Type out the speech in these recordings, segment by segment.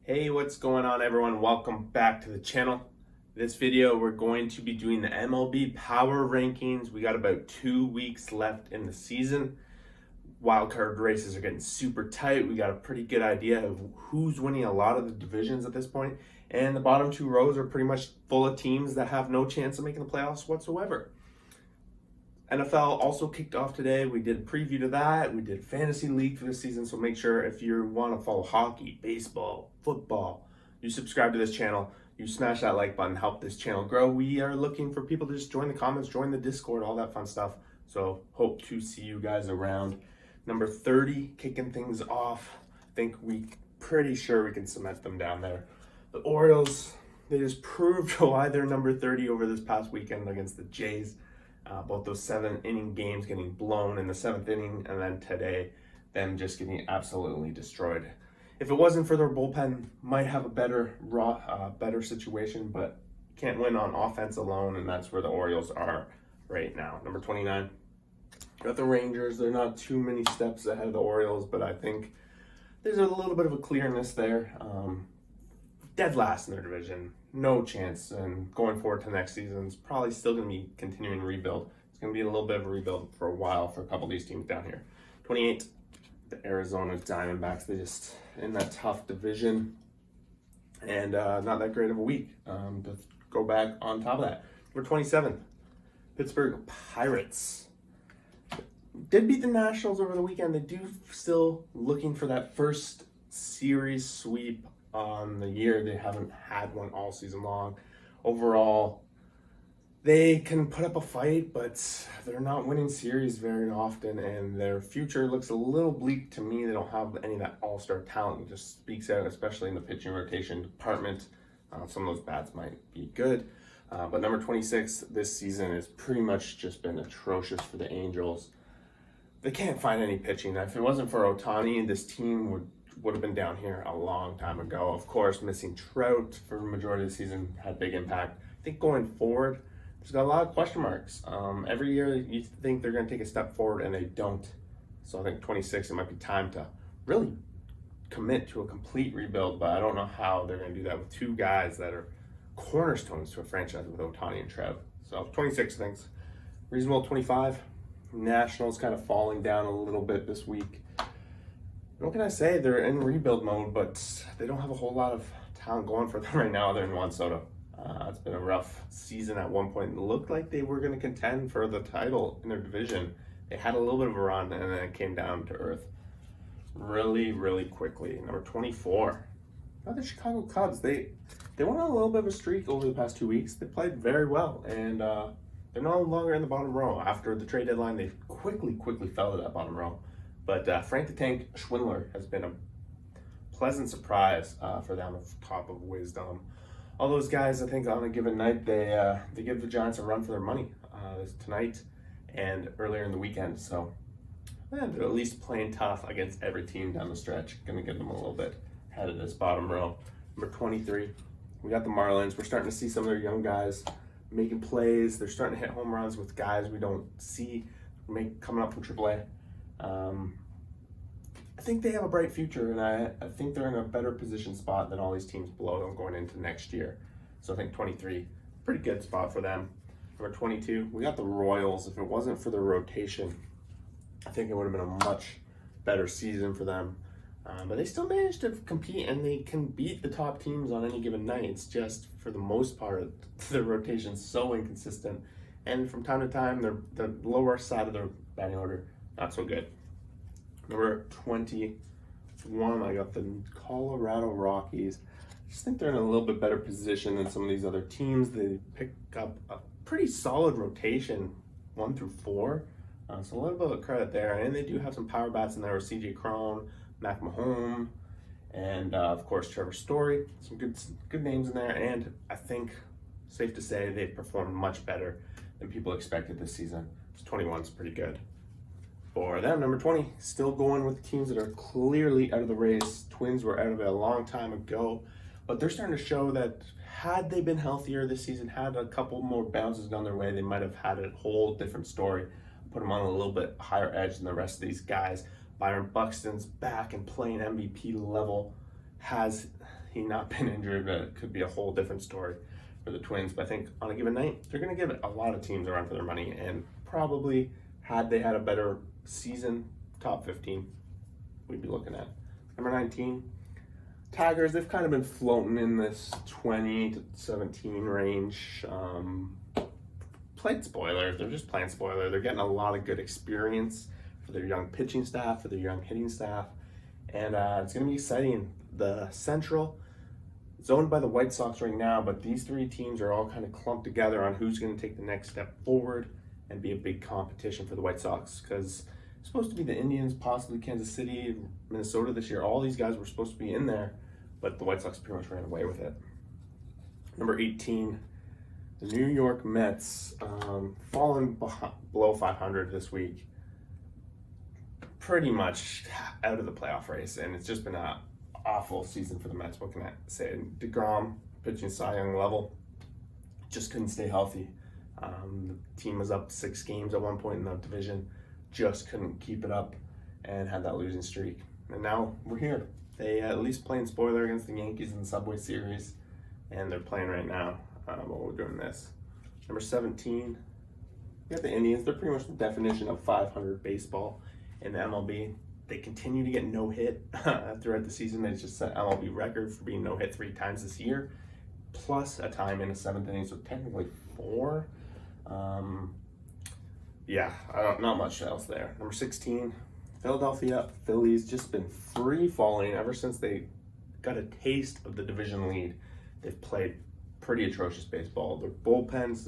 Hey, what's going on, everyone? Welcome back to the channel. This video, we're going to be doing the MLB Power Rankings. We got about 2 weeks left in the season. Wildcard races are getting super tight. We got a pretty good idea of who's winning a lot of the divisions at this point. And the bottom two rows are pretty much full of teams that have no chance of making the playoffs whatsoever. NFL also kicked off today. We did a preview to that. We did Fantasy League for the season. So make sure if you want to follow hockey, baseball, football, you subscribe to this channel. You smash that like button, help this channel grow. We are looking for people to just join the comments, join the Discord, all that fun stuff. So hope to see you guys around. Number 30, kicking things off. I think pretty sure we can cement them down there. The Orioles, they just proved why they're number 30 over this past weekend against the Jays. Both those 7-inning games getting blown in the 7th inning, and then today, them just getting absolutely destroyed. If it wasn't for their bullpen, might have a better situation, but can't win on offense alone, and that's where the Orioles are right now. Number 29, got the Rangers. They're not too many steps ahead of the Orioles, but I think there's a little bit of a clearness there. Dead last in their division, no chance, and going forward to next season, it's probably still going to be continuing to rebuild. It's going to be a little bit of a rebuild for a while for a couple of these teams down here. 28, the Arizona Diamondbacks, they just in that tough division, and not that great of a week to go back on top of that. Number 27, Pittsburgh Pirates. Did beat the Nationals over the weekend. They do still looking for that first series sweep on the year. They haven't had one all season long. Overall, they can put up a fight, but they're not winning series very often, and their future looks a little bleak to me. They don't have any of that all-star talent. It just speaks out, especially in the pitching rotation department. Some of those bats might be good. But number 26 this season has pretty much just been atrocious for the Angels. They can't find any pitching. If it wasn't for Ohtani, this team would have been down here a long time ago. Of course, missing Trout for the majority of the season had big impact. I think going forward, there's got a lot of question marks. Every year you think they're going to take a step forward, and they don't. So I think 26, it might be time to really commit to a complete rebuild, but I don't know how they're going to do that with two guys that are cornerstones to a franchise with Ohtani and Trout. So 26 things. Reasonable 25. Nationals kind of falling down a little bit this week. What can I say? They're in rebuild mode, but they don't have a whole lot of talent going for them right now other than Juan Soto. It's been a rough season at one point. It looked like they were going to contend for the title in their division. They had a little bit of a run, and then it came down to earth really, really quickly. Number 24, the Chicago Cubs. They went on a little bit of a streak over the past 2 weeks. They played very well, and they're no longer in the bottom row. After the trade deadline, they quickly fell to that bottom row. But Frank the Tank Schwindler has been a pleasant surprise for them at the top of Wisdom. All those guys, I think, on a given night, they give the Giants a run for their money tonight and earlier in the weekend. So they're at least playing tough against every team down the stretch. Going to get them a little bit ahead of this bottom row. Number 23, we got the Marlins. We're starting to see some of their young guys making plays. They're starting to hit home runs with guys we don't see coming up from AAA. I think they have a bright future, and I think they're in a better position spot than all these teams below them going into next year. So I think 23, pretty good spot for them. Number 22, we got the Royals. If it wasn't for the rotation, I think it would have been a much better season for them. But they still managed to compete, and they can beat the top teams on any given night. It's just, for the most part, the rotation's so inconsistent. And from time to time, the lower side of their batting order, not so good. Number 21, I got the Colorado Rockies. I just think they're in a little bit better position than some of these other teams. They pick up a pretty solid rotation, 1 through 4. So a little bit of credit there. And they do have some power bats in there with C.J. Cron, Mac Mahone, and of course Trevor Story. Some good names in there. And I think, safe to say, they've performed much better than people expected this season. 21 is pretty good for them. Number 20, still going with teams that are clearly out of the race. Twins were out of it a long time ago, but they're starting to show that had they been healthier this season, had a couple more bounces gone their way, they might have had a whole different story. Put them on a little bit higher edge than the rest of these guys. Byron Buxton's back and playing MVP level. he not been injured, it could be a whole different story for the Twins. But I think on a given night, they're going to give a lot of teams a run for their money, and probably had they had a better season, top 15, we'd be looking at. Number 19, Tigers. They've kind of been floating in this 20 to 17 range. Played spoiler. They're just playing spoiler. They're getting a lot of good experience for their young pitching staff, for their young hitting staff, and it's going to be exciting. The Central is owned by the White Sox right now, but these three teams are all kind of clumped together on who's going to take the next step forward and be a big competition for the White Sox, because it's supposed to be the Indians, possibly Kansas City, Minnesota this year. All these guys were supposed to be in there, but the White Sox pretty much ran away with it. Number 18, the New York Mets, fallen below 500 this week. Pretty much out of the playoff race, and it's just been an awful season for the Mets. What can I say? DeGrom, pitching Cy Young level, just couldn't stay healthy. The team was up 6 games at one point in the division, just couldn't keep it up, and had that losing streak. And now we're here. They at least playing spoiler against the Yankees in the Subway Series, and they're playing right now while we're doing this. Number 17, we got the Indians. They're pretty much the definition of 500 baseball in the MLB. They continue to get no hit throughout the season. They just set MLB record for being no hit 3 times this year, plus a time in the 7th inning, so technically 4. Not much else there. Number 16, Philadelphia Phillies, just been free falling ever since they got a taste of the division lead. They've played pretty atrocious baseball. Their bullpens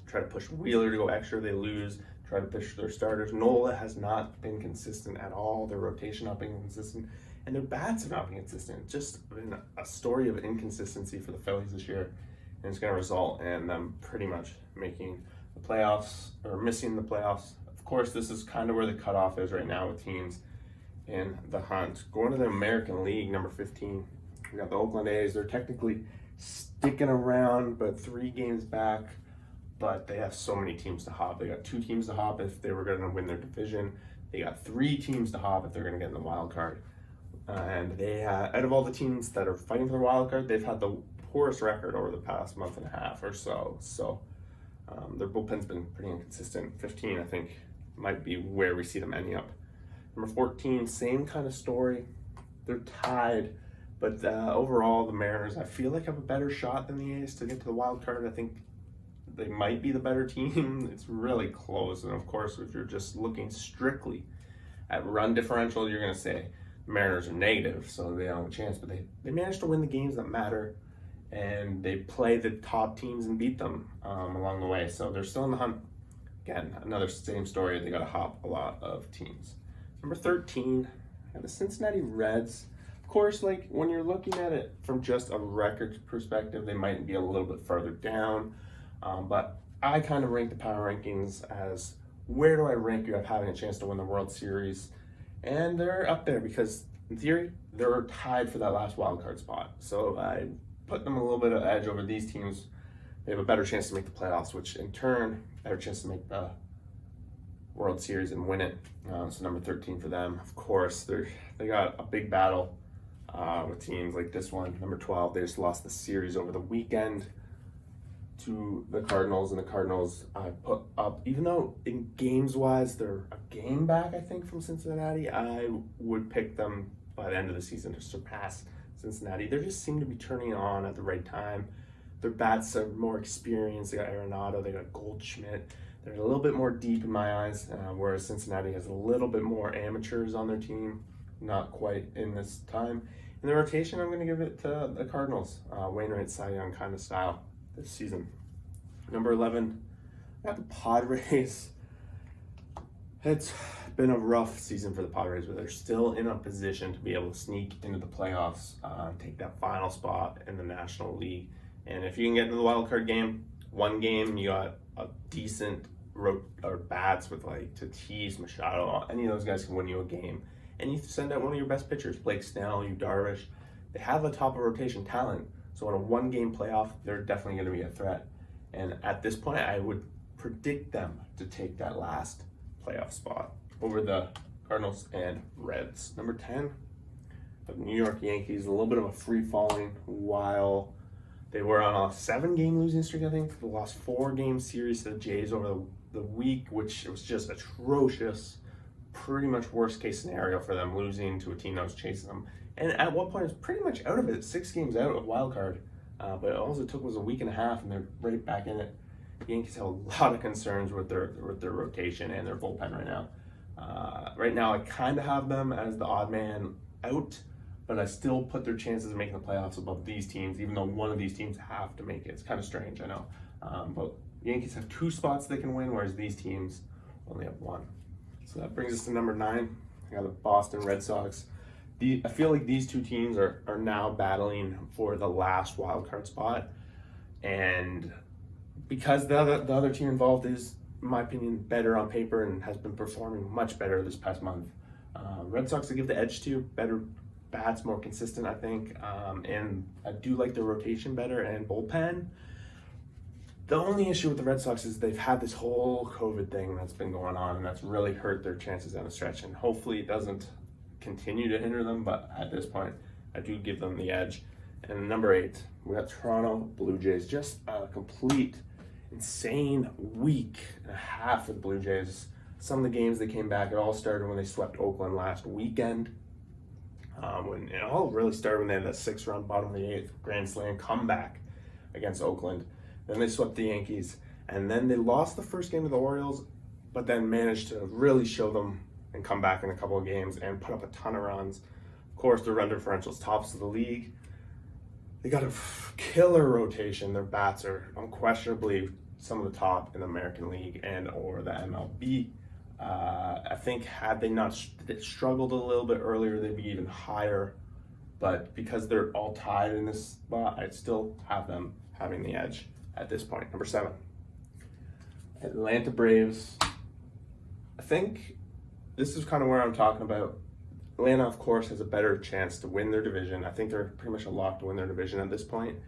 try to push Wheeler to go extra, they lose. Try to push their starters. Nola has not been consistent at all. Their rotation not being consistent, and their bats have not been consistent. It's just been a story of inconsistency for the Phillies this year, and it's going to result in them pretty much making the playoffs or missing the playoffs. Of course, this is kind of where the cutoff is right now with teams in the hunt. Going to the American League, number 15, we got the Oakland A's. They're technically sticking around, but 3 games back. But they have so many teams to hop. They got 2 teams to hop if they were going to win their division. They got 3 teams to hop if they're going to get in the wild card. And they, out of all the teams that are fighting for the wild card, they've had the poorest record over the past month and a half or so. So their bullpen's been pretty inconsistent. 15, I think, might be where we see them ending up. Number 14, same kind of story. They're tied. But overall, the Mariners, I feel like have a better shot than the A's to get to the wild card. I think they might be the better team. It's really close. And of course, if you're just looking strictly at run differential, you're going to say the Mariners are negative, so they don't have a chance. But they managed to win the games that matter, and they play the top teams and beat them along the way. So they're still in the hunt. Again, another same story. They got to hop a lot of teams. Number 13, I have the Cincinnati Reds. Of course, like when you're looking at it from just a record perspective, they might be a little bit further down. But I kind of rank the power rankings as where do I rank you at having a chance to win the World Series? And they're up there because, in theory, they're tied for that last wild card spot. So I put them a little bit of edge over these teams. They have a better chance to make the playoffs, which in turn, better chance to make the World Series and win it. So number 13 for them. Of course, they got a big battle with teams like this one. Number 12, they just lost the series over the weekend to the Cardinals, and the Cardinals I put up, even though in games wise they're a game back I think from Cincinnati, I would pick them by the end of the season to surpass Cincinnati. They just seem to be turning on at the right time. Their bats are more experienced. They got Arenado, they got Goldschmidt. They're a little bit more deep in my eyes, whereas Cincinnati has a little bit more amateurs on their team, not quite in this time. In the rotation, I'm going to give it to the Cardinals, Wainwright, Cy Young kind of style this season. Number 11, I got the Padres. It's been a rough season for the Padres, but they're still in a position to be able to sneak into the playoffs, take that final spot in the National League. And if you can get into the wild card game, one game, you got a decent bats with like Tatis, Machado, any of those guys can win you a game. And you send out one of your best pitchers, Blake Snell, Yu Darvish. They have a top of rotation talent. So in a 1-game playoff, they're definitely going to be a threat. And at this point, I would predict them to take that last playoff spot over the Cardinals and Reds. Number 10, The New York Yankees, a little bit of a free-falling while they were on a 7-game losing streak, I think. They lost 4-game series to the Jays over the week, which was just atrocious. Pretty much worst-case scenario for them, losing to a team that was chasing them. And at one point, it was pretty much out of it, 6 games out of wild card. But all it took was a week and a half, and they're right back in it. The Yankees have a lot of concerns with their rotation and their bullpen right now. Right now, I kind of have them as the odd man out, but I still put their chances of making the playoffs above these teams, even though one of these teams have to make it. It's kind of strange, I know. But the Yankees have 2 spots they can win, whereas these teams only have 1. So that brings us to number 9. I got the Boston Red Sox. I feel like these 2 teams are now battling for the last wild card spot, and because the other team involved is, in my opinion, better on paper and has been performing much better this past month. Red Sox to give the edge to, better bats, more consistent, I think, and I do like their rotation better and bullpen. The only issue with the Red Sox is they've had this whole COVID thing that's been going on, and that's really hurt their chances down the stretch, and hopefully it doesn't continue to hinder them, but at this point, I do give them the edge. And number 8, we got Toronto Blue Jays. Just a complete insane week and a half for the Blue Jays. Some of the games they came back, it all started when they swept Oakland last weekend. When it all really started when they had that 6-run bottom of the 8th grand slam comeback against Oakland. Then they swept the Yankees, and then they lost the first game to the Orioles, but then managed to really show them and come back in a couple of games and put up a ton of runs. Of course, their run differential's tops of the league. They got a killer rotation. Their bats are unquestionably some of the top in the American League and or the MLB. I think had they not struggled a little bit earlier, they'd be even higher. But because they're all tied in this spot, I'd still have them having the edge at this point. Number 7, Atlanta Braves. I think this is kind of where I'm talking about. Atlanta, of course, has a better chance to win their division. I think they're pretty much a lock to win their division at this point.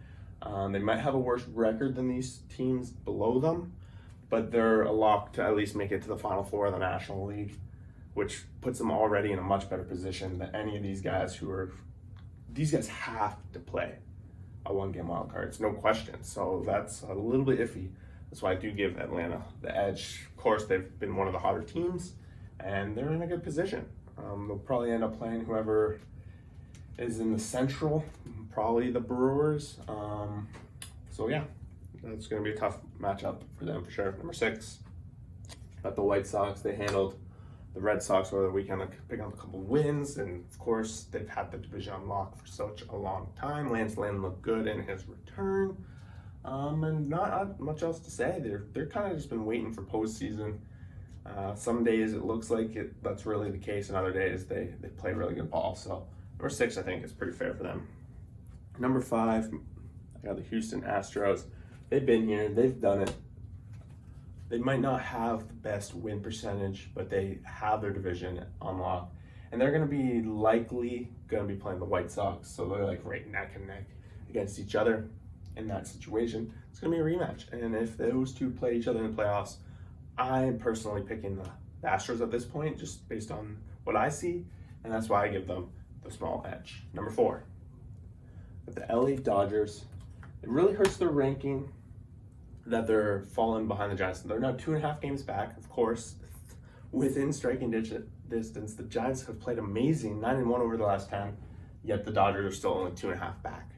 They might have a worse record than these teams below them, but they're a lock to at least make it to the Final Four of the National League, which puts them already in a much better position than any of these guys these guys have to play a 1-game wild card. It's no question. So that's a little bit iffy. That's why I do give Atlanta the edge. Of course, they've been one of the hotter teams, and they're in a good position. They'll probably end up playing whoever is in the Central, probably the Brewers. So yeah, that's going to be a tough matchup for them for sure. Number 6, got the White Sox. They handled the Red Sox over the weekend, picking up a couple wins, and of course they've had the division on lock for such a long time. Lance Lynn looked good in his return, and not much else to say. They're kind of just been waiting for postseason. Some days it looks like that's really the case, and other days they play really good ball. So number 6, I think, is pretty fair for them. Number 5, I got the Houston Astros. They've been here, they've done it. They might not have the best win percentage, but they have their division on lock. And they're going to be likely going to be playing the White Sox. So they're like right neck and neck against each other in that situation. It's going to be a rematch. And if those two play each other in the playoffs, I'm personally picking the Astros at this point, just based on what I see. And that's why I give them the small edge. Number 4, with the LA Dodgers. It really hurts their ranking that they're falling behind the Giants. They're now 2.5 games back, of course, within striking distance. The Giants have played amazing, 9-1 over the last 10, yet the Dodgers are still only 2.5 back.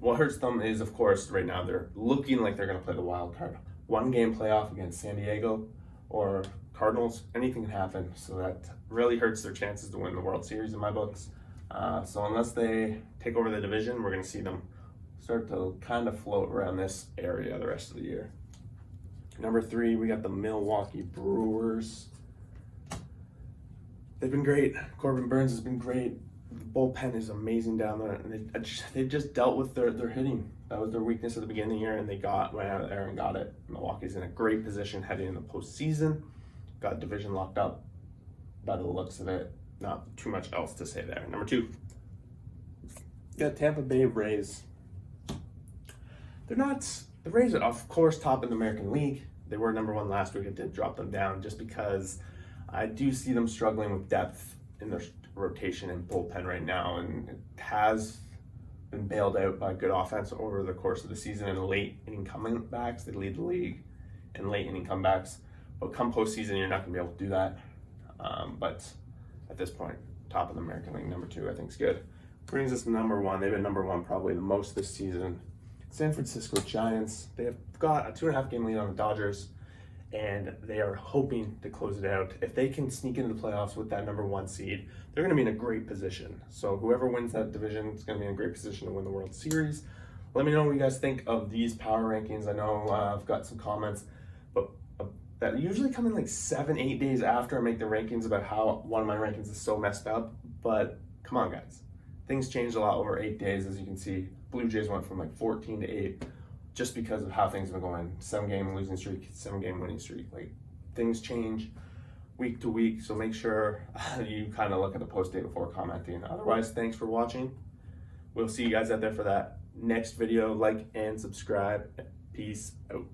What hurts them is, of course, right now they're looking like they're going to play the wild card. 1-game playoff against San Diego or Cardinals, anything can happen. So that really hurts their chances to win the World Series in my books. So unless they take over the division, we're going to see them start to kind of float around this area the rest of the year. Number 3, we got the Milwaukee Brewers. They've been great. Corbin Burns has been great. The bullpen is amazing down there, and they've just dealt with their hitting. That was their weakness at the beginning of the year, and they went out there and got it. Milwaukee's in a great position heading into the postseason. Got division locked up by the looks of it. Not too much else to say there. Number 2, got Tampa Bay Rays. The Rays are, of course, top in the American League. They were number 1 last week. I did drop them down just because I do see them struggling with depth in their rotation and bullpen right now, and it has been bailed out by good offense over the course of the season and late inning comebacks. They lead the league in late inning comebacks, but come postseason, you're not going to be able to do that. But at this point, top of the American League, number 2, I think is good. Brings us to number 1. They've been number 1 probably the most this season. San Francisco Giants. They have got a 2.5 game lead on the Dodgers, and they are hoping to close it out. If they can sneak into the playoffs with that number 1 seed, they're going to be in a great position. So whoever wins that division is going to be in a great position to win the World Series. Let me know what you guys think of these power rankings. I know I've got some comments, but that usually come in like 7-8 days after I make the rankings about how one of my rankings is so messed up. But come on, guys. Things changed a lot over 8 days, as you can see. Blue Jays went from like 14 to 8 just because of how things have been going. 7-game losing streak, 7-game winning streak. Like, things change week to week, so make sure you kind of look at the post day before commenting. Otherwise, thanks for watching. We'll see you guys out there for that next video. Like and subscribe. Peace out.